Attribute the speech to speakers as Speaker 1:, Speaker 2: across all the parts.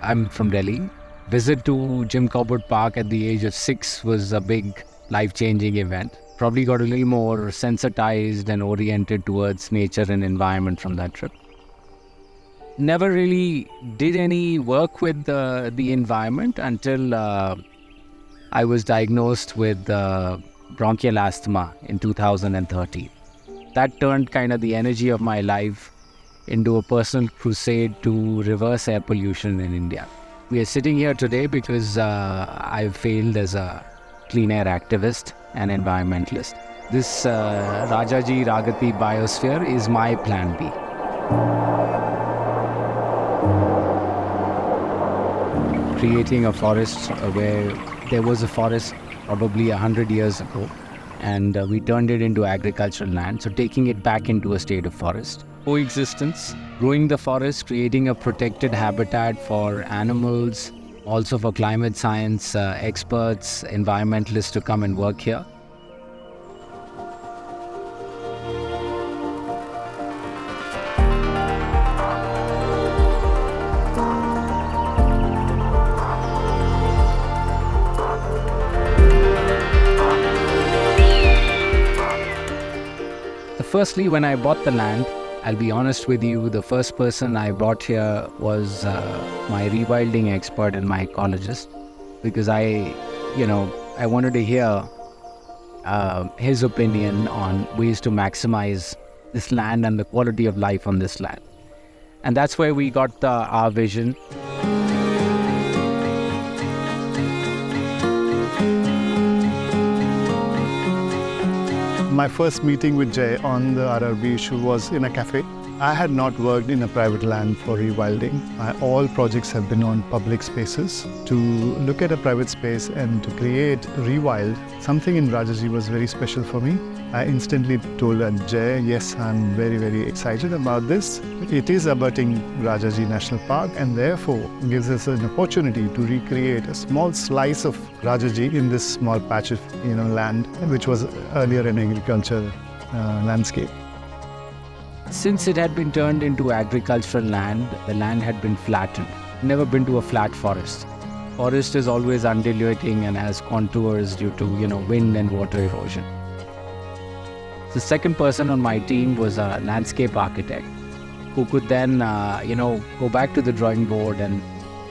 Speaker 1: I'm from Delhi. Visit to Jim Corbett Park at the age of 6 was a big life-changing event. Probably got a little more sensitized and oriented towards nature and environment from that trip. Never really did any work with the environment until I was diagnosed with bronchial asthma in 2013. That turned kind of the energy of my life into a personal crusade to reverse air pollution in India. We are sitting here today because I've failed as a clean air activist and environmentalist. This Rajaji Ragati Biosphere is my plan B. Creating a forest where there was a forest probably 100 years ago, and we turned it into agricultural land, so taking it back into a state of forest. Coexistence, growing the forest, creating a protected habitat for animals, also for climate science experts, environmentalists to come and work here. Firstly, when I bought the land, I'll be honest with you, the first person I brought here was my rewilding expert and my ecologist, because I wanted to hear his opinion on ways to maximize this land and the quality of life on this land. And that's where we got our vision.
Speaker 2: My first meeting with Jay on the RRB issue was in a cafe. I had not worked in a private land for rewilding. All projects have been on public spaces. To look at a private space and to create rewild, something in Rajaji was very special for me. I instantly told Jay, yes, I'm very, very excited about this. It is abutting Rajaji National Park and therefore gives us an opportunity to recreate a small slice of Rajaji in this small patch of land, which was earlier an agriculture landscape.
Speaker 1: Since it had been turned into agricultural land, the land had been flattened. Never been to a flat forest. Forest is always undulating and has contours due to wind and water erosion. The second person on my team was a landscape architect who could then go back to the drawing board and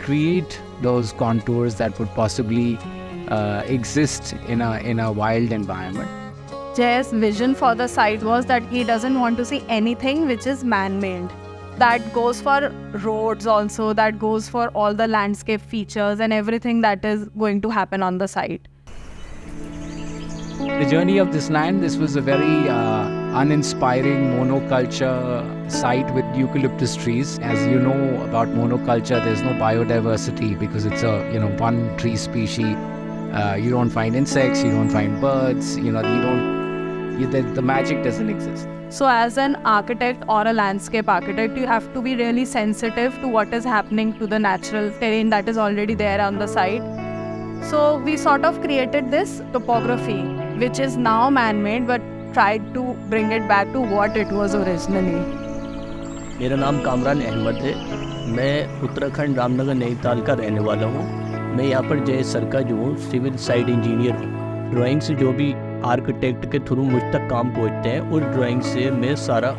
Speaker 1: create those contours that would possibly exist in a wild environment.
Speaker 3: Jay's vision for the site was that he doesn't want to see anything which is man-made. That goes for roads also, that goes for all the landscape features and everything that is going to happen on the site.
Speaker 1: The journey of this land, this was a very uninspiring monoculture site with eucalyptus trees. As you know about monoculture, there's no biodiversity because it's a one tree species. You don't find insects, you don't find birds, the magic doesn't exist.
Speaker 3: So as an architect or a landscape architect, you have to be really sensitive to what is happening to the natural terrain that is already there on the site. So we sort of created this topography, which is now man-made, but tried to bring it back to what it was originally.
Speaker 4: मेरा नाम कामरान अहमद है। मैं उत्तराखंड रामनगर नैनीताल का रहने वाला हूँ। मैं यहाँ पर जय सर का जो हूँ सिविल साइट इंजीनियर हूँ। ड्राइंग से जो भी आर्किटेक्ट के थ्रू मुझ तक काम पहुँचते हैं, उस ड्राइंग से मैं सारा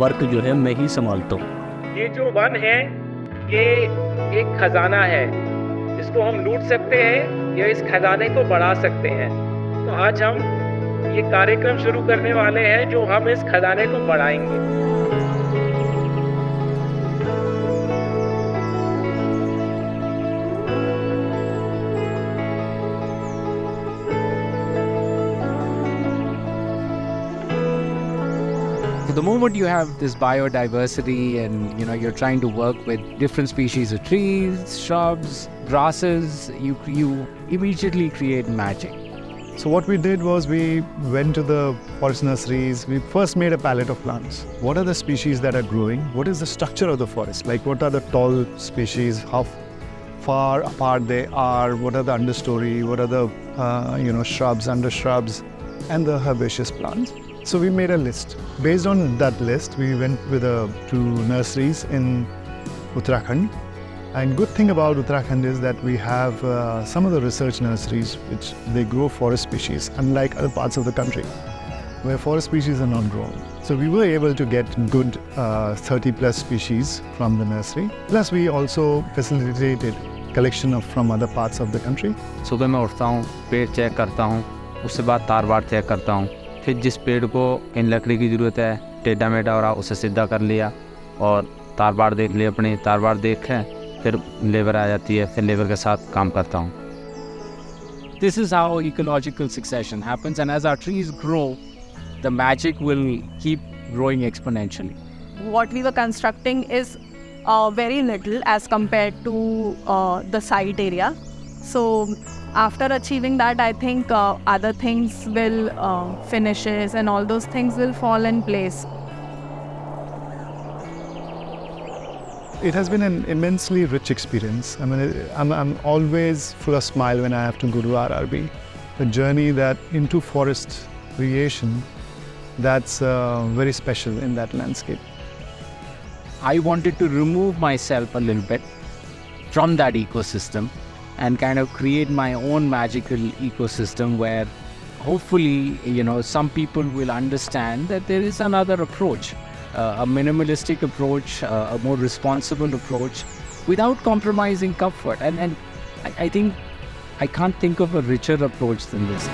Speaker 4: वर्क जो है मैं ही संभालता हूँ।
Speaker 5: ये जो वन है ये एक खजाना है, इसको हम लूट सकते हैं या इस खजाने को बढ़ा सकते हैं। तो आज हम ये कार्यक्रम शुरू करने वाले हैं जो हम इस खजाने को बढ़ाएंगे।
Speaker 1: So the moment you have this biodiversity and you're trying to work with different species of trees, shrubs, grasses, you immediately create magic.
Speaker 2: So what we did was we went to the forest nurseries. We first made a palette of plants. What are the species that are growing? What is the structure of the forest? Like what are the tall species? How far apart they are? What are the understory? What are the shrubs, undershrubs, and the herbaceous plants? So we made a list. Based on that list, we went to nurseries in Uttarakhand And good thing about Uttarakhand is that we have some of the research nurseries which they grow forest species, unlike other parts of the country where forest species are not grown. So we were able to get good 30 plus species from the nursery. Plus we also facilitated collection from other parts of the country.
Speaker 6: सुबह मैं उठता हूँ, पेड़ check करता हूँ, उसके बाद तार बाड़ चेक करता हूँ, फिर जिस पेड़ को इन लकड़ी की ज़रूरत है, टेढ़ा मेढ़ा हो रहा, उसे सीधा कर लिया और तार बाड़ देख लिया, अपनी तार बाड़ देख है, फिर लेबर आ जाती है, फिर लेबर के साथ काम करता हूँ.
Speaker 1: This is how ecological succession happens, and as our trees grow, the magic will keep growing exponentially.
Speaker 3: What we were constructing is very little as compared to the site area. So after achieving that, I think other things will, finishes and all those things will fall in place.
Speaker 2: It has been an immensely rich experience. I mean, I'm always full of smile when I have to go to RRB. The journey that into forest creation, that's very special in that landscape.
Speaker 1: I wanted to remove myself a little bit from that ecosystem and kind of create my own magical ecosystem where hopefully, some people will understand that there is another approach, a minimalistic approach, a more responsible approach without compromising comfort. And I think I can't think of a richer approach than this.